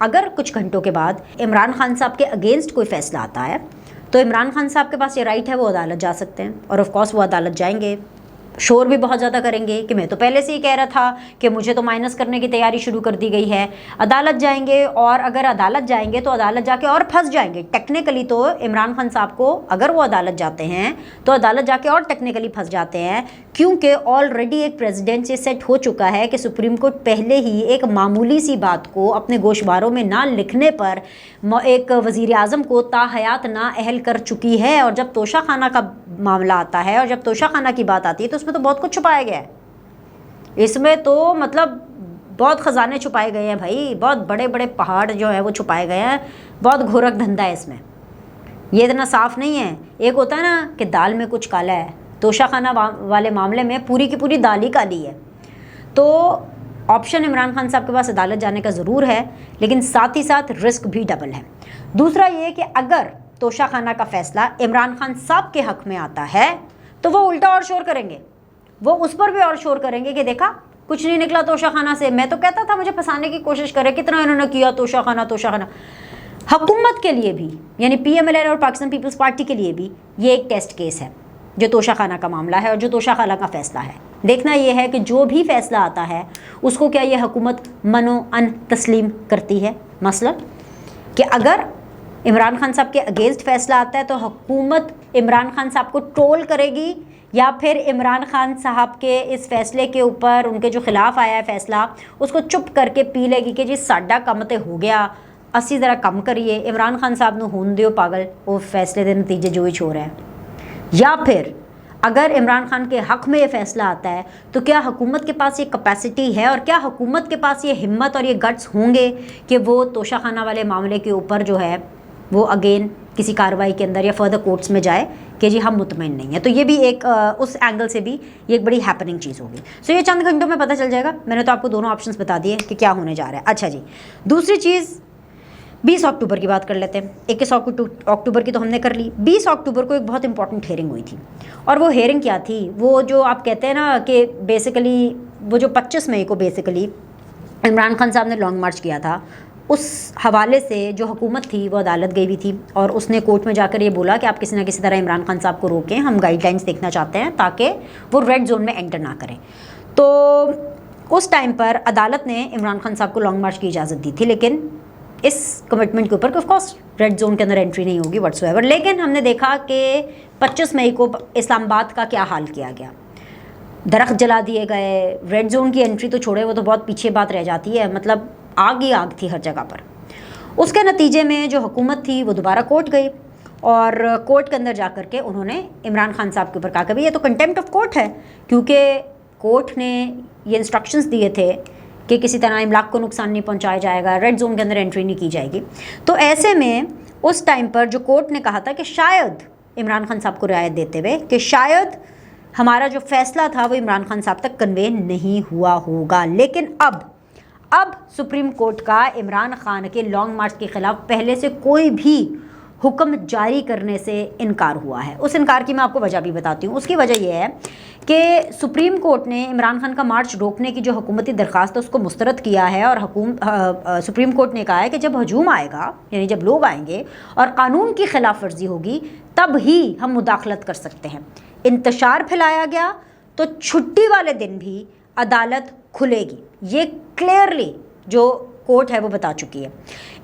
اگر کچھ گھنٹوں کے بعد عمران خان صاحب کے اگینسٹ کوئی فیصلہ آتا ہے تو عمران خان صاحب کے پاس یہ رائٹ ہے، وہ عدالت جا سکتے ہیں، اور آف کورس وہ عدالت جائیں گے، شور بھی بہت زیادہ کریں گے کہ میں تو پہلے سے ہی کہہ رہا تھا کہ مجھے تو مائنس کرنے کی تیاری شروع کر دی گئی ہے۔ عدالت جائیں گے، اور اگر عدالت جائیں گے تو عدالت جا کے اور پھنس جائیں گے ٹیکنیکلی۔ تو عمران خان صاحب کو اگر وہ عدالت جاتے ہیں تو عدالت جا کے اور ٹیکنیکلی پھنس جاتے ہیں، کیونکہ آلریڈی ایک پریزیڈنٹ سے سیٹ ہو چکا ہے کہ سپریم کورٹ پہلے ہی ایک معمولی سی بات کو اپنے گوشواروں میں نہ لکھنے پر ایک وزیر اعظم کو تاحیات نااہل کر چکی ہے۔ اور جب توشہ خانہ کا معاملہ آتا ہے اور جب توشہ خانہ کی بات آتی ہے تو اس میں تو بہت کچھ چھپایا گیا ہے، اس میں تو مطلب بہت خزانے چھپائے گئے ہیں بھائی، بہت بڑے بڑے پہاڑ جو ہے وہ چھپائے گئے ہیں، بہت گھورک دھندا ہے اس میں، یہ اتنا صاف نہیں ہے۔ ایک ہوتا ہے نا کہ دال میں کچھ کالا ہے، توشہ خانہ والے معاملے میں پوری کی پوری دال ہی کالی ہے۔ تو آپشن عمران خان صاحب کے پاس عدالت جانے کا ضرور ہے، لیکن ساتھ ہی ساتھ رسک بھی ڈبل ہے۔ دوسرا یہ کہ اگر توشہ خانہ کا فیصلہ عمران خان صاحب کے حق میں آتا ہے تو وہ الٹا اور شور کریں گے، وہ اس پر بھی اور شور کریں گے کہ دیکھا کچھ نہیں نکلا توشہ خانہ سے، میں تو کہتا تھا مجھے پھنسانے کی کوشش کرے، کتنا انہوں نے کیا توشہ خانہ توشہ خانہ۔ حکومت کے لیے بھی، یعنی پی ایم ایل این اور پاکستان پیپلز پارٹی کے لیے بھی یہ ایک ٹیسٹ کیس ہے جو توشہ خانہ کا معاملہ ہے اور جو توشہ خانہ کا فیصلہ ہے۔ دیکھنا یہ ہے کہ جو بھی فیصلہ آتا ہے اس کو کیا یہ حکومت منو ان تسلیم کرتی ہے۔ مثلا کہ اگر عمران خان صاحب کے اگینسٹ فیصلہ آتا ہے تو حکومت عمران خان صاحب کو ٹرول کرے گی، یا پھر عمران خان صاحب کے اس فیصلے کے اوپر ان کے جو خلاف آیا ہے فیصلہ اس کو چپ کر کے پی لے گی کہ جی ساڈا کم تے ہو گیا، اسی ذرا کم کریے، عمران خان صاحب نو ہون دیو پاگل، وہ فیصلے دے نتیجے جو ہی چھو رہا ہے۔ یا پھر اگر عمران خان کے حق میں یہ فیصلہ آتا ہے تو کیا حکومت کے پاس یہ کیپیسٹی ہے اور کیا حکومت کے پاس یہ ہمت اور یہ گٹس ہوں گے کہ وہ توشہ خانہ والے معاملے کے اوپر جو ہے وہ اگین کسی کارروائی کے اندر یا فردر کورٹس میں جائے کہ جی ہم مطمئن نہیں ہیں۔ تو یہ بھی ایک اس اینگل سے بھی یہ ایک بڑی ہیپننگ چیز ہوگی۔ سو یہ چند گھنٹوں میں پتہ چل جائے گا۔ میں نے تو آپ کو دونوں آپشنس بتا دیے کہ کیا ہونے جا رہا ہے۔ اچھا جی، دوسری چیز 20 اکتوبر کی بات کر لیتے ہیں۔ 21 اکتوبر کی تو ہم نے کر لی، 20 اکتوبر کو ایک بہت امپورٹنٹ ہیئرنگ ہوئی تھی، اور وہ ہیئرنگ کیا تھی؟ وہ جو آپ کہتے ہیں نا کہ بیسیکلی وہ جو 25 مئی کو بیسیکلی عمران خان صاحب نے لانگ مارچ کیا تھا، اس حوالے سے جو حکومت تھی وہ عدالت گئی ہوئی تھی اور اس نے کورٹ میں جا کر یہ بولا کہ آپ کسی نہ کسی طرح عمران خان صاحب کو روکیں، ہم گائیڈ لائنس دیکھنا چاہتے ہیں تاکہ وہ ریڈ زون میں انٹر نہ کریں۔ تو اس ٹائم پر عدالت نے عمران خان صاحب کو لانگ مارچ کی اجازت دی تھی، لیکن اس کمٹمنٹ کے اوپر کہ آف کورس ریڈ زون کے اندر انٹری نہیں ہوگی واٹس ایور۔ لیکن ہم نے دیکھا کہ 25 مئی کو اسلام آباد کا کیا حال کیا گیا، درخت جلا دیے گئے، ریڈ زون کی انٹری تو چھوڑے وہ تو بہت پیچھے بات رہ جاتی ہے، مطلب آگ ہی آگ تھی ہر جگہ پر۔ اس کے نتیجے میں جو حکومت تھی وہ دوبارہ کورٹ گئی، اور کورٹ کے اندر جا کر کے انہوں نے عمران خان صاحب کے اوپر کہا کہ بھئی یہ تو کنٹیمپٹ آف کورٹ ہے، کیونکہ کورٹ نے یہ انسٹرکشنز دیے تھے کہ کسی طرح املاک کو نقصان نہیں پہنچایا جائے گا، ریڈ زون کے اندر انٹری نہیں کی جائے گی۔ تو ایسے میں اس ٹائم پر جو کورٹ نے کہا تھا کہ شاید عمران خان صاحب کو رعایت دیتے ہوئے کہ شاید ہمارا جو فیصلہ تھا وہ عمران خان صاحب تک کنوے نہیں ہوا ہوگا، لیکن اب سپریم کورٹ کا عمران خان کے لانگ مارچ کے خلاف پہلے سے کوئی بھی حکم جاری کرنے سے انکار ہوا ہے۔ اس انکار کی میں آپ کو وجہ بھی بتاتی ہوں۔ اس کی وجہ یہ ہے کہ سپریم کورٹ نے عمران خان کا مارچ روکنے کی جو حکومتی درخواست ہے اس کو مسترد کیا ہے، اور سپریم کورٹ نے کہا ہے کہ جب ہجوم آئے گا، یعنی جب لوگ آئیں گے اور قانون کی خلاف ورزی ہوگی تب ہی ہم مداخلت کر سکتے ہیں۔ انتشار پھیلایا گیا تو چھٹی والے دن بھی عدالت کھلے گی، یہ کلیئرلی جو کورٹ ہے وہ بتا چکی ہے۔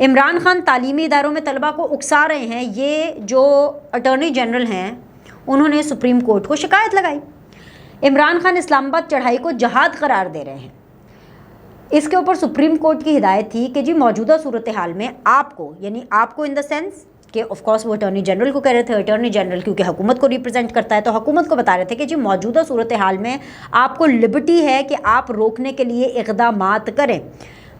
عمران خان تعلیمی اداروں میں طلبہ کو اکسا رہے ہیں، یہ جو اٹارنی جنرل ہیں انہوں نے سپریم کورٹ کو شکایت لگائی۔ عمران خان اسلام آباد چڑھائی کو جہاد قرار دے رہے ہیں۔ اس کے اوپر سپریم کورٹ کی ہدایت تھی کہ جی موجودہ صورتحال میں آپ کو، یعنی آپ کو ان دا سینس کہ آف کورس وہ اٹارنی جنرل کو کہہ رہے تھے، اٹارنی جنرل کیونکہ حکومت کو ریپرزینٹ کرتا ہے تو حکومت کو بتا رہے تھے کہ جی موجودہ صورتحال میں آپ کو لبرٹی ہے کہ آپ روکنے کے لیے اقدامات کریں،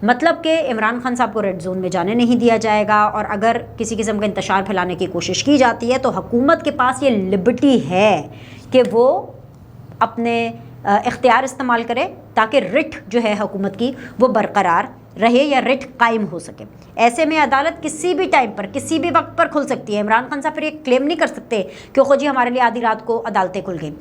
مطلب کہ عمران خان صاحب کو ریڈ زون میں جانے نہیں دیا جائے گا، اور اگر کسی قسم کا انتشار پھیلانے کی کوشش کی جاتی ہے تو حکومت کے پاس یہ لبرٹی ہے کہ وہ اپنے اختیار استعمال کرے تاکہ رٹ جو ہے حکومت کی وہ برقرار رہے یا رٹ قائم ہو سکے۔ ایسے میں عدالت کسی بھی ٹائم پر کسی بھی وقت پر کھل سکتی ہے۔ عمران خان صاحب پھر یہ کلیم نہیں کر سکتے کہ خود جی ہمارے لیے آدھی رات کو عدالتیں کھل گئیں۔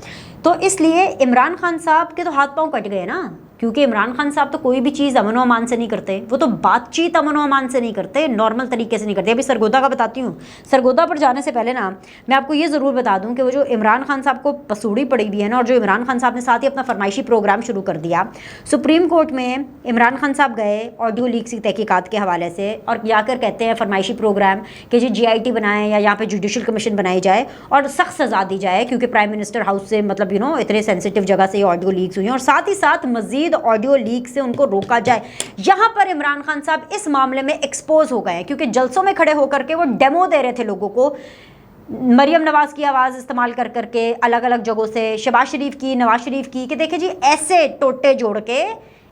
تو اس لیے عمران خان صاحب کے تو ہاتھ پاؤں کٹ گئے نا، کیونکہ عمران خان صاحب تو کوئی بھی چیز امن و امان سے نہیں کرتے، وہ تو بات چیت امن و امان سے نہیں کرتے، نارمل طریقے سے نہیں کرتے۔ ابھی سرگودا کا بتاتی ہوں۔ سرگودا پر جانے سے پہلے نا میں آپ کو یہ ضرور بتا دوں کہ وہ جو عمران خان صاحب کو پسوڑی پڑی ہوئی ہے نا، اور جو عمران خان صاحب نے ساتھ ہی اپنا فرمائشی پروگرام شروع کر دیا، سپریم کورٹ میں عمران خان صاحب گئے آڈیو لیکس کی تحقیقات کے حوالے سے، اور جا کر کہتے ہیں فرمائشی پروگرام کہ جی GIT بنائیں یا یہاں پہ جوڈیشل کمیشن بنائی جائے اور سخت سزا دی جائے، کیونکہ پرائم منسٹر ہاؤس سے مطلب اتنے سینسیٹیو جگہ سے یہ آڈیو لیکس ہوئی ہیں، اور ساتھ ہی ساتھ مزید آڈیو لیک سے ان کو روکا جائے۔ یہاں پر عمران خان صاحب اس معاملے میں ایکسپوز ہو گئے ہیں، کیونکہ جلسوں میں کھڑے ہو کر کے وہ ڈیمو دے رہے تھے لوگوں کو، مریم نواز کی آواز استعمال کر کر کے الگ الگ جگہوں سے، شہباز شریف کی، نواز شریف کی، کہ دیکھیں جی ایسے ٹوٹے جوڑ کے،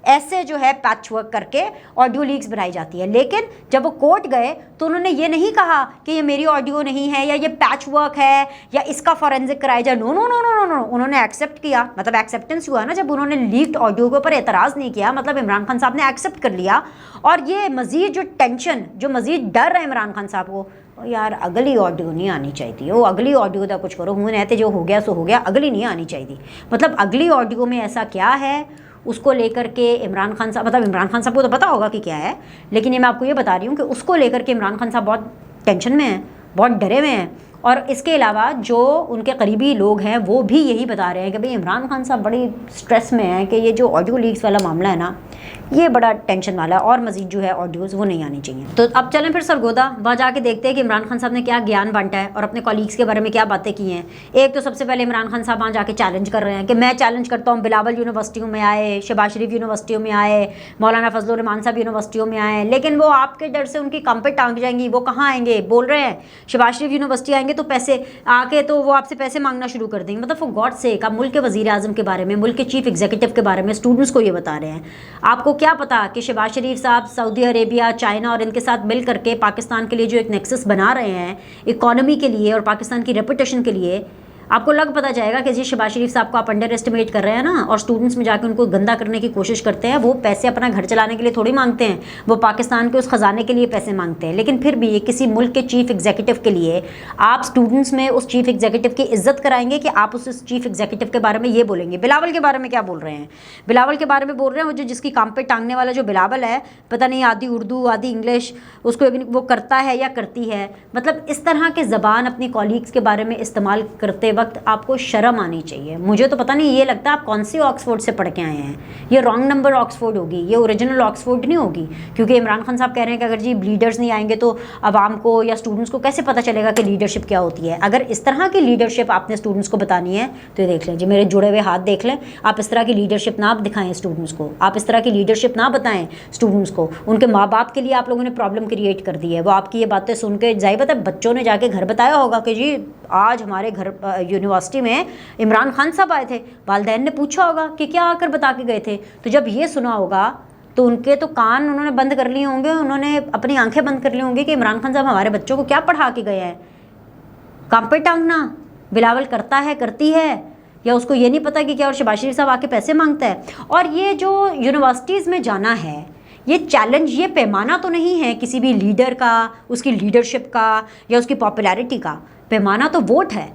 ایسے جو ہے پیچ ورک کر کے آڈیو لیکس بنائی جاتی ہے۔ لیکن جب وہ کورٹ گئے تو انہوں نے یہ نہیں کہا کہ یہ میری آڈیو نہیں ہے یا یہ پیچ ورک ہے یا اس کا فورینزک کرایا جائے، نو نو نو نو نو، انہوں نے ایکسیپٹ کیا، مطلب ایکسیپٹنس ہوا نا جب انہوں نے لیکڈ آڈیو کے اوپر اعتراض نہیں کیا، مطلب عمران خان صاحب نے ایکسیپٹ کر لیا۔ اور یہ مزید جو ٹینشن، جو مزید ڈر ہے عمران خان صاحب کو، یار اگلی آڈیو نہیں آنی چاہیے، وہ اگلی آڈیو کا کچھ کرو، ہوں رہتے جو ہو گیا سو ہو گیا، اگلی نہیں آنی چاہیے۔ مطلب اگلی آڈیو میں ایسا کیا ہے اس کو لے کر کے عمران خان صاحب، مطلب عمران خان صاحب کو تو پتا ہوگا کہ کیا ہے، لیکن یہ میں آپ کو یہ بتا رہی ہوں کہ اس کو لے کر کے عمران خان صاحب بہت ٹینشن میں ہیں، بہت ڈرے ہوئے ہیں۔ اور اس کے علاوہ جو ان کے قریبی لوگ ہیں وہ بھی یہی بتا رہے ہیں کہ بھئی عمران خان صاحب بڑی سٹریس میں ہیں کہ یہ جو آڈیو لیکس والا معاملہ ہے نا، یہ بڑا ٹینشن والا ہے، اور مزید جو ہے آڈیوز وہ نہیں آنی چاہیے۔ تو اب چلیں پھر سرگودا، وہاں جا کے دیکھتے ہیں کہ عمران خان صاحب نے کیا گیان بانٹا ہے اور اپنے کولیگس کے بارے میں کیا باتیں کی ہیں۔ ایک تو سب سے پہلے عمران خان صاحب وہاں جا کے چیلنج کر رہے ہیں کہ میں چیلنج کرتا ہوں، بلاول یونیورسٹیوں میں آئے، شہباز شریف یونیورسٹیوں میں آئے، مولانا فضل الرحمان صاحب یونیورسٹیوں میں آئے، لیکن وہ آپ کے ڈر سے ان کی کام پہ ٹانگ جائیں گی، وہ کہاں آئیں گے؟ بول رہے ہیں شہباز شریف یونیورسٹی آئیں گے تو پیسے آ کے تو وہ آپ سے پیسے مانگنا شروع کر دیں گے۔ مطلب فار گاڈ سیک، آپ ملک کے وزیر اعظم کے بارے میں، ملک کے چیف ایگزیکٹو کے بارے میں اسٹوڈنٹس کو یہ بتا رہے ہیں۔ آپ کو کیا پتا کہ شہباز شریف صاحب سعودی عربیہ، چائنا اور ان کے ساتھ مل کر کے پاکستان کے لیے جو ایک نیکسس بنا رہے ہیں اکانومی کے لیے اور پاکستان کی ریپوٹیشن کے لیے، آپ کو لگ پتہ جائے گا کہ جی شہباز شریف صاحب کو آپ انڈر اسٹیمیٹ کر رہے ہیں نا، اور اسٹوڈنٹس میں جا کے ان کو گندا کرنے کی کوشش کرتے ہیں۔ وہ پیسے اپنا گھر چلانے کے لیے تھوڑی مانگتے ہیں، وہ پاکستان کے اس خزانے کے لیے پیسے مانگتے ہیں۔ لیکن پھر بھی کسی ملک کے چیف ایگزیکٹو کے لیے آپ اسٹوڈنٹس میں اس چیف ایگزیکٹو کی عزت کرائیں گے کہ آپ اس چیف ایگزیکٹو کے بارے میں یہ بولیں گے۔ بلاول کے بارے میں کیا بول رہے ہیں؟ بلاول کے بارے میں بول رہے ہیں وہ جو جس کی کام پہ ٹانگنے والا جو بلاول ہے، پتہ نہیں آدھی اردو آدھی انگلش اس کو وہ کرتا ہے یا کرتی ہے۔ مطلب اس طرح کے زبان اپنی کولیگس کے بارے میں استعمال کرتے وقت آپ کو شرم آنی چاہیے۔ مجھے تو پتہ نہیں، یہ لگتا ہے آپ کون سی آکسفورڈ سے پڑھ کے آئے ہیں، یہ رانگ نمبر آکسفورڈ ہوگی، یہ اوریجنل آکسفورڈ نہیں ہوگی، کیونکہ عمران خان صاحب کہہ رہے ہیں کہ اگر جی لیڈرز نہیں آئیں گے تو عوام کو یا اسٹوڈنٹس کو کیسے پتہ چلے گا کہ لیڈرشپ کیا ہوتی ہے۔ اگر اس طرح کی لیڈرشپ آپ نے اسٹوڈنٹس کو بتانی ہے تو یہ دیکھ لیں جی، میرے جڑے ہوئے ہاتھ دیکھ لیں، آپ اس طرح کی لیڈرشپ نہ دکھائیں اسٹوڈنٹس کو، آپ اس طرح کی لیڈرشپ نہ بتائیں اسٹوڈنٹس کو۔ ان کے ماں باپ کے لیے آپ لوگوں نے پرابلم کریٹ کر دی ہے، وہ آپ کی یہ باتیں سن کے ظاہر بات ہے بچوں نے جا کے گھر بتایا ہوگا کہ جی آج ہمارے گھر یونیورسٹی میں عمران خان صاحب آئے تھے، والدین نے پوچھا ہوگا کہ کیا آ کر بتا کے گئے تھے۔ تو جب یہ سنا ہوگا تو ان کے تو کان انہوں نے بند کر لیے ہوں گے، انہوں نے اپنی آنکھیں بند کر لی ہوں گی کہ عمران خان صاحب ہمارے بچوں کو کیا پڑھا کے گئے ہیں۔ کام پہ ٹانگنا بلاول کرتا ہے، کرتی ہے، یا اس کو یہ نہیں پتا کہ کیا، اور شہباز شریف صاحب آ کے پیسے مانگتا ہے۔ اور یہ جو یونیورسٹیز میں جانا ہے، یہ چیلنج، یہ پیمانہ تو نہیں ہے کسی بھی لیڈر کا، اس کی لیڈرشپ کا یا اس کی پاپولیرٹی کا، پیمانہ تو ووٹ ہے،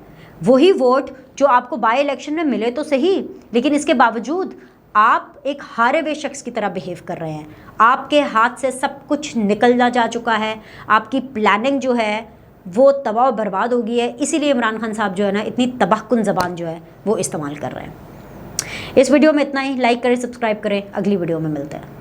وہی ووٹ جو آپ کو بائی الیکشن میں ملے تو صحیح، لیکن اس کے باوجود آپ ایک ہارے ہوئے شخص کی طرح بہیو کر رہے ہیں۔ آپ کے ہاتھ سے سب کچھ نکلنا جا چکا ہے، آپ کی پلاننگ جو ہے وہ تباہ و برباد ہو گئی ہے، اسی لیے عمران خان صاحب جو ہے نا اتنی تباہ کن زبان جو ہے وہ استعمال کر رہے ہیں۔ اس ویڈیو میں اتنا ہی، لائک کریں، سبسکرائب کریں، اگلی ویڈیو میں ملتے ہیں۔